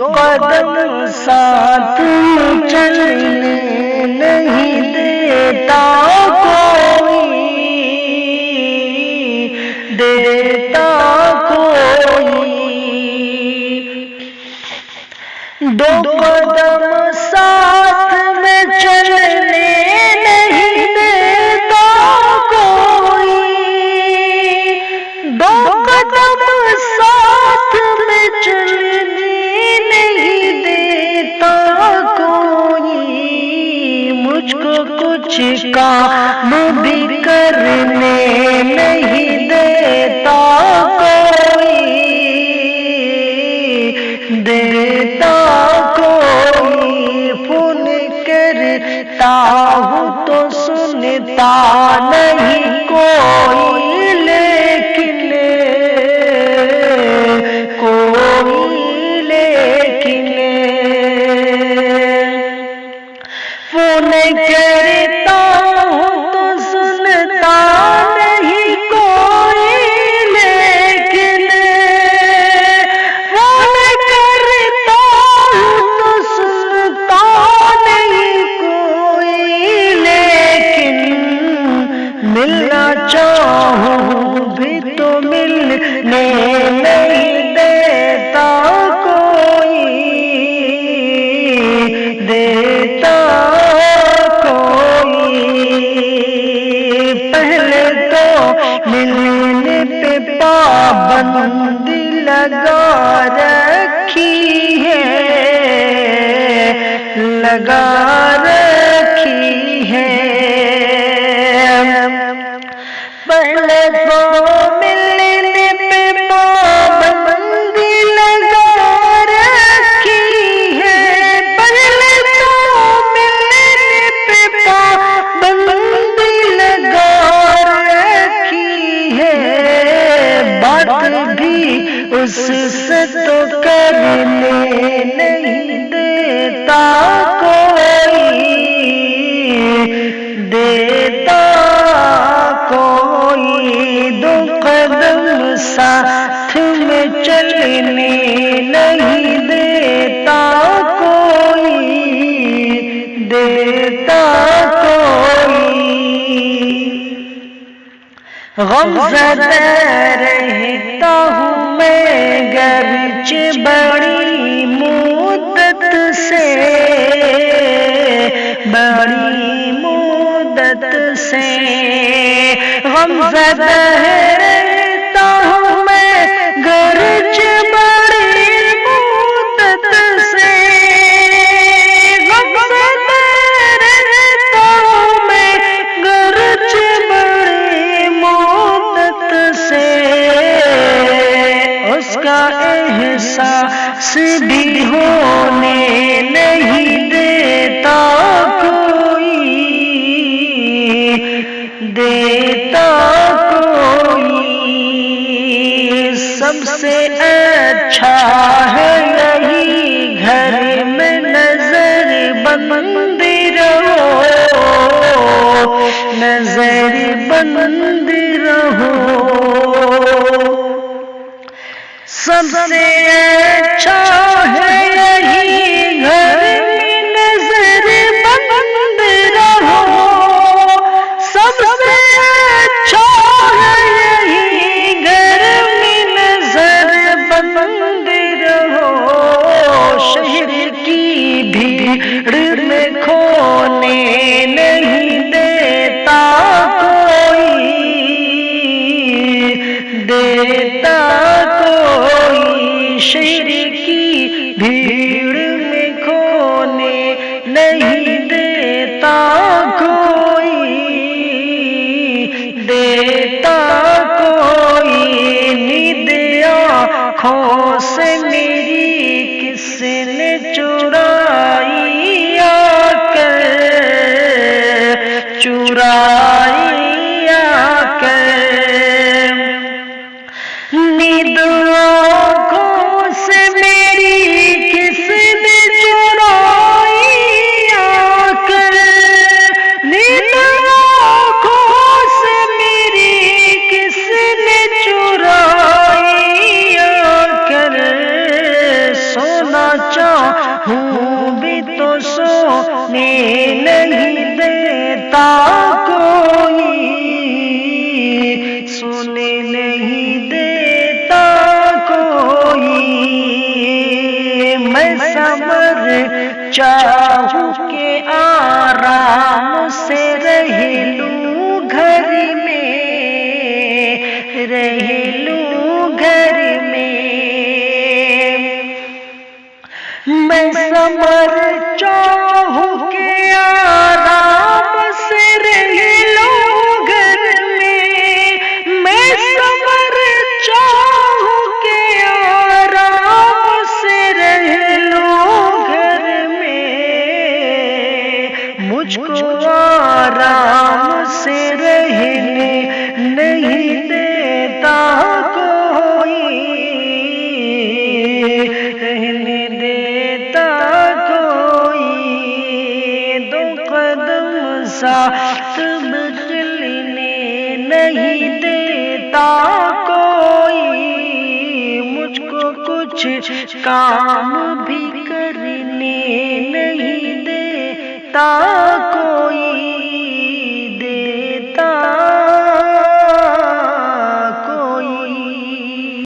قدم ساتھ چلنے نہیں دیتا کوئی، دیتا کوئی، دو قدم ساتھ میں چلنے نہیں دیتا کوئی، دو قدم ساتھ میں چلنے نہیں دیتا کوئی، مجھ کو کچھ کام بھی کرنے نہیں دیتا کوئی، دیتا کوئی، فون کرتا ہوں تو سنتا نہیں کوئی، لیکن فون کرتا ہوں تو سنتا نہیں کوئی، لیکن فون کرتا ہوں تو سنتا نہیں کوئی، لیکن ملنا چاہوں بھی تو ملنے نہیں دیتا کوئی، دیتا کوئی، پہلے تو ملنے پہ پابندی لگا رکھی ہے، لگا رکھی ہے، پہلے تو ملنے پہ پابندی لگا رکھی ہے، پہلے تو ملنے پہ پابندی لگا رکھی ہے، بات بھی اس سے تو کرنے نہیں دیتا کوئی، دیتا کوئی، دو قدم ساتھ میں چلنے نہیں دیتا کوئی، دیتا کوئی، غم زدہ رہتا ہوں میں گرچہ بڑی مدت سے، بڑی مدت سے، غم زدہ رہتا ہوں میں گرچہ بڑی مدت سے، غم زدہ رہتا ہوں میں گرچہ بڑی مدت سے، اس کا احساس بھی ہونے نہیں دیتا کوئی، دیتا کوئی، سب سے اچھا ہے یہی گھر میں نظر بند رہو، نظر بند رہو، سب سے اچھا ہے یہی گھر میں نظر بند رہو، سب سے اچھا ہے یہی گھر میں نظر بند رہو، شہر کی بھیڑ میں کھونے نہیں دیتا کوئی، دیتا کوئی، شہر کی بھیڑ میں کھونے نہیں دیتا کوئی، دیتا کوئی، نیند آنکھوں سے میری کس نے چرائی آ کر، چرائی آ کر، نیند آنکھوں سے میری کس نے چرائی آ کر، نیند آنکھوں سے میری کس نے چرائی آ کر، چاہوں کہ آرام سے رہ لوں گھر میں، رہ لوں گھر میں، میں ثمر چاہوں کہ آرام سے رہ لوں گھر میں، میں ثمر چاہوں کہ آرام سے رہ لوں گھر میں، مجھ کو آرام سے رہنے نہیں دیتا کوئی، رہنے دیتا کوئی، دو قدم ساتھ بدلنے نہیں دیتا کوئی، مجھ کو کچھ کام بھی کرنے نہیں دیتا کوئی۔